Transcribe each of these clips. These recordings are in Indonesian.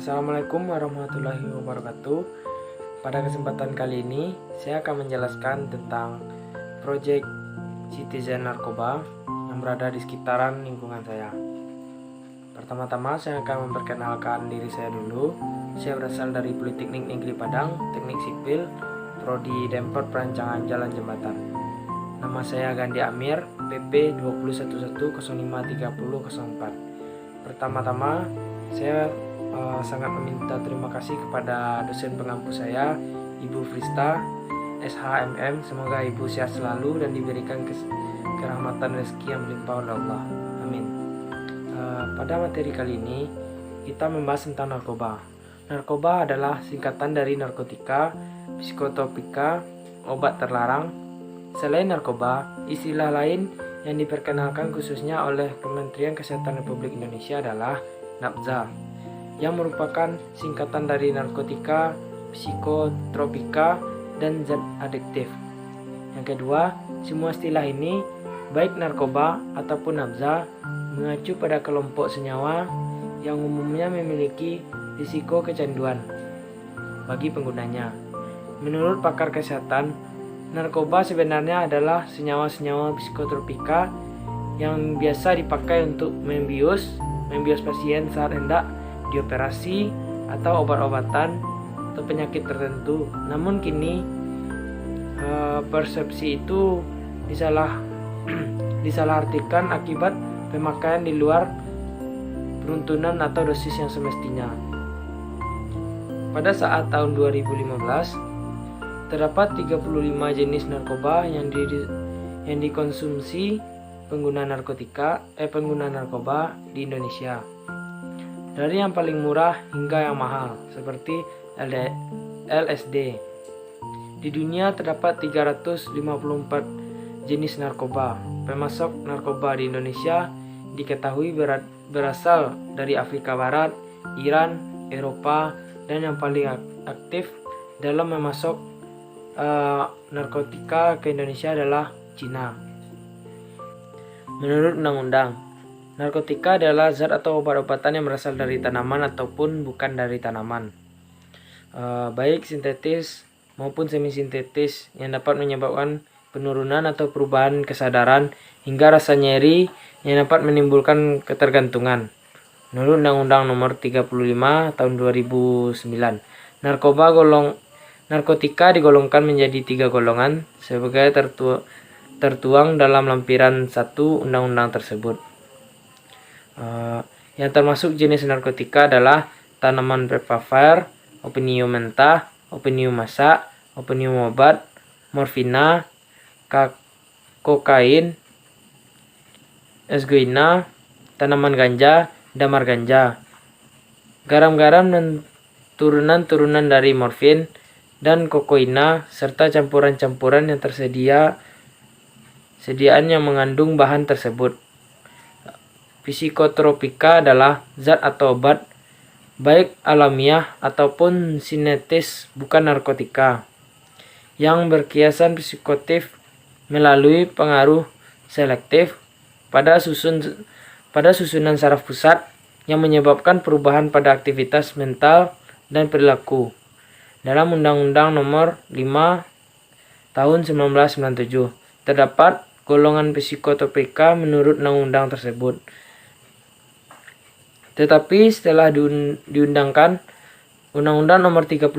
Assalamualaikum warahmatullahi wabarakatuh. Pada kesempatan kali ini, saya akan menjelaskan tentang proyek Citizen Narkoba yang berada di sekitaran lingkungan saya. Pertama-tama, saya akan memperkenalkan diri saya dulu. Saya berasal dari Politeknik Negeri Padang, Teknik Sipil, Prodi Dempot Perancangan Jalan Jembatan. Nama saya Gandhi Amir, PP 211053004. Pertama-tama, saya sangat meminta terima kasih kepada dosen pengampu saya, Ibu Frista, SHMM. Semoga Ibu sehat selalu dan diberikan kerahmatan rezeki yang melimpah oleh Allah. Amin. Pada materi kali ini, kita membahas tentang narkoba. Narkoba adalah singkatan dari narkotika, psikotropika, obat terlarang. Selain narkoba, istilah lain yang diperkenalkan khususnya oleh Kementerian Kesehatan Republik Indonesia adalah NABZA, yang merupakan singkatan dari narkotika, psikotropika, dan zat adiktif. Yang kedua, semua istilah ini, baik narkoba ataupun NABZA, mengacu pada kelompok senyawa yang umumnya memiliki risiko kecanduan bagi penggunanya. Menurut pakar kesehatan, narkoba sebenarnya adalah senyawa-senyawa psikotropika yang biasa dipakai untuk membius pasien saat hendak dioperasi atau obat-obatan atau penyakit tertentu. Namun kini persepsi itu disalahartikan akibat pemakaian di luar peruntunan atau dosis yang semestinya. Pada saat tahun 2015, terdapat 35 jenis narkoba yang dikonsumsi pengguna narkoba di Indonesia. Dari yang paling murah hingga yang mahal, seperti LSD. Di dunia terdapat 354 jenis narkoba. Pemasok narkoba di Indonesia diketahui berasal dari Afrika Barat, Iran, Eropa, dan yang paling aktif dalam memasok narkotika ke Indonesia adalah Cina. Menurut undang-undang, narkotika adalah zat atau obat-obatan yang berasal dari tanaman ataupun bukan dari tanaman, baik sintetis maupun semi-sintetis, yang dapat menyebabkan penurunan atau perubahan kesadaran hingga rasa nyeri yang dapat menimbulkan ketergantungan. Menurut Undang-Undang Nomor 35 Tahun 2009, narkotika digolongkan menjadi 3 golongan sebagai tertuang dalam lampiran 1 undang-undang tersebut. Yang termasuk jenis narkotika adalah tanaman prepavir, opinium mentah, opinium masak, opinium obat, morfina, kokain, esgoina, tanaman ganja, damar ganja, garam-garam dan turunan-turunan dari morfin dan kokaina, serta campuran-campuran yang sediaan yang mengandung bahan tersebut. Psikotropika adalah zat atau obat, baik alamiah ataupun sintetis bukan narkotika, yang berkiasan psikotif melalui pengaruh selektif pada susunan saraf pusat yang menyebabkan perubahan pada aktivitas mental dan perilaku. Dalam Undang-Undang Nomor 5 Tahun 1997, terdapat golongan psikotropika menurut undang-undang tersebut. Tetapi setelah diundangkan Undang-Undang Nomor 35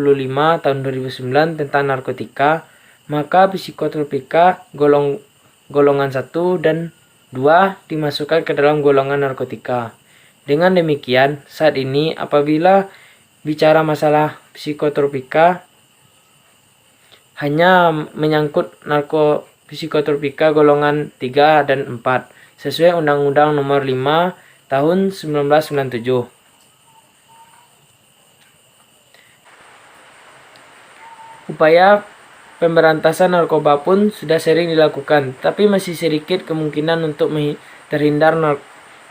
Tahun 2009 tentang narkotika, maka psikotropika golongan 1 dan 2 dimasukkan ke dalam golongan narkotika. Dengan demikian, saat ini apabila bicara masalah psikotropika, hanya menyangkut psikotropika golongan 3 dan 4 sesuai Undang-Undang Nomor 5 Tahun 1997. Upaya pemberantasan narkoba pun sudah sering dilakukan, tapi masih sedikit kemungkinan untuk terhindar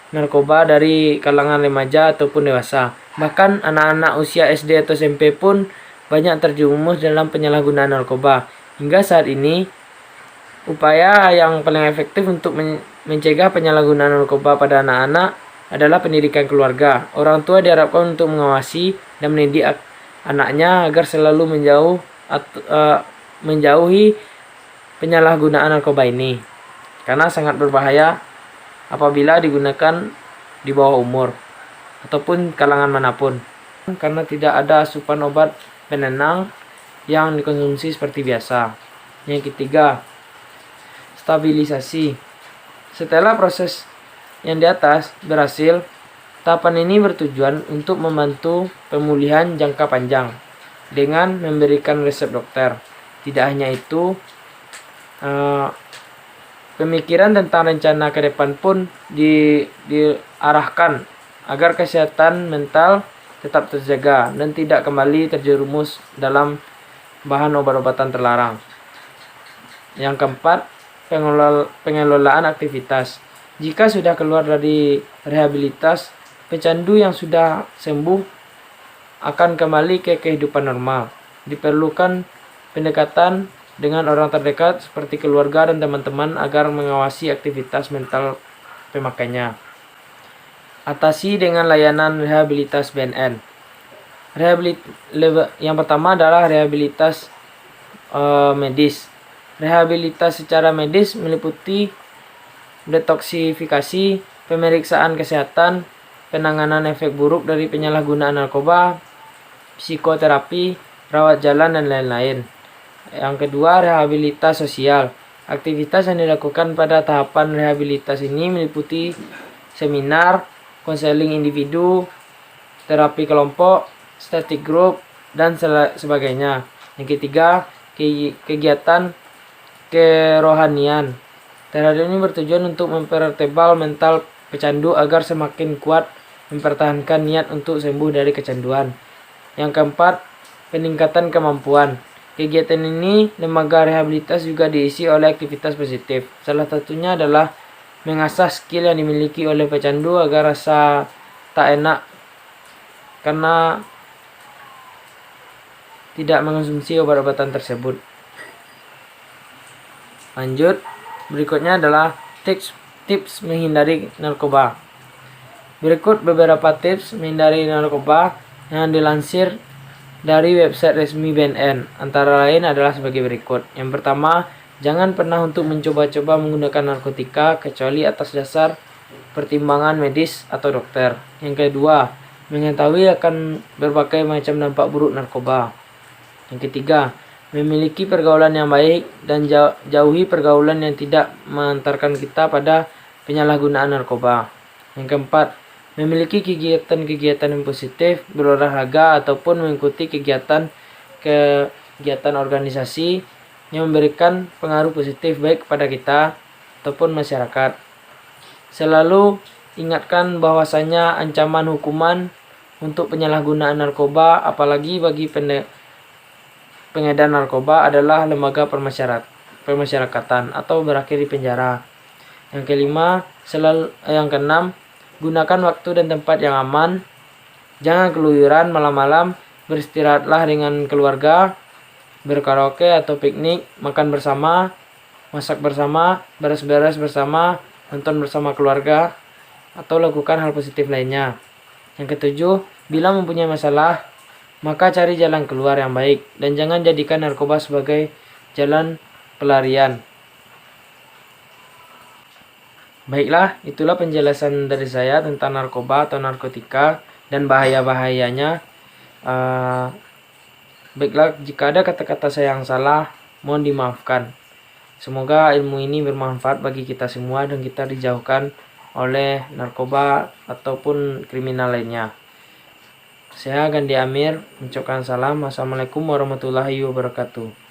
narkoba dari kalangan remaja ataupun dewasa. Bahkan anak-anak usia SD atau SMP pun banyak terjerumus dalam penyalahgunaan narkoba. Hingga saat ini, upaya yang paling efektif untuk mencegah penyalahgunaan narkoba pada anak-anak adalah pendidikan keluarga. Orang tua diharapkan untuk mengawasi dan mendidik anaknya agar selalu menjauhi penyalahgunaan narkoba ini, karena sangat berbahaya apabila digunakan di bawah umur ataupun kalangan manapun, karena tidak ada asupan obat penenang yang dikonsumsi seperti biasa. Yang ketiga, stabilisasi. Setelah proses yang di atas berhasil, tahapan ini bertujuan untuk membantu pemulihan jangka panjang dengan memberikan resep dokter. Tidak hanya itu, pemikiran tentang rencana ke depan pun diarahkan agar kesehatan mental tetap terjaga dan tidak kembali terjerumus dalam bahan obat-obatan terlarang. Yang keempat, pengelolaan aktivitas. Jika sudah keluar dari rehabilitas, pecandu yang sudah sembuh akan kembali ke kehidupan normal. Diperlukan pendekatan dengan orang terdekat seperti keluarga dan teman-teman agar mengawasi aktivitas mental pemakainya. Atasi dengan layanan rehabilitas BNN. Yang pertama adalah rehabilitas medis. Rehabilitas secara medis meliputi detoksifikasi, pemeriksaan kesehatan, penanganan efek buruk dari penyalahgunaan narkoba, psikoterapi, rawat jalan, dan lain-lain. Yang kedua, rehabilitas sosial. Aktivitas yang dilakukan pada tahapan rehabilitas ini meliputi seminar, konseling individu, terapi kelompok, study group, dan sebagainya. Yang ketiga, kegiatan kerohanian. Terhadap ini bertujuan untuk mempertebal mental pecandu agar semakin kuat mempertahankan niat untuk sembuh dari kecanduan. Yang keempat, peningkatan kemampuan. Kegiatan ini, lembaga rehabilitas juga diisi oleh aktivitas positif. Salah satunya adalah mengasah skill yang dimiliki oleh pecandu agar rasa tak enak karena tidak mengonsumsi obat-obatan tersebut. Lanjut, berikutnya adalah tips menghindari narkoba. Berikut beberapa tips menghindari narkoba yang dilansir dari website resmi BNN. Antara lain adalah sebagai berikut. Yang pertama, jangan pernah untuk mencoba-coba menggunakan narkotika kecuali atas dasar pertimbangan medis atau dokter. Yang kedua, mengetahui akan berbagai macam dampak buruk narkoba. Yang ketiga, memiliki pergaulan yang baik dan jauhi pergaulan yang tidak mengantarkan kita pada penyalahgunaan narkoba. Yang keempat, memiliki kegiatan-kegiatan yang positif, berolahraga ataupun mengikuti kegiatan organisasi yang memberikan pengaruh positif baik kepada kita ataupun masyarakat. Selalu ingatkan bahwasanya ancaman hukuman untuk penyalahgunaan narkoba, apalagi bagi pengedar narkoba, adalah lembaga permasyarakatan atau berakhir di penjara. Yang keenam, gunakan waktu dan tempat yang aman. Jangan keluyuran malam-malam, beristirahatlah dengan keluarga, berkaraoke atau piknik, makan bersama, masak bersama, beres-beres bersama, nonton bersama keluarga, atau lakukan hal positif lainnya. Yang ketujuh, bila mempunyai masalah, maka cari jalan keluar yang baik dan jangan jadikan narkoba sebagai jalan pelarian. Baiklah, itulah penjelasan dari saya tentang narkoba atau narkotika dan bahaya-bahayanya. Baiklah, jika ada kata-kata saya yang salah, mohon dimaafkan. Semoga ilmu ini bermanfaat bagi kita semua dan kita dijauhkan oleh narkoba ataupun kriminal lainnya. Saya Gandhi Amir, mengucapkan salam. Wassalamualaikum warahmatullahi wabarakatuh.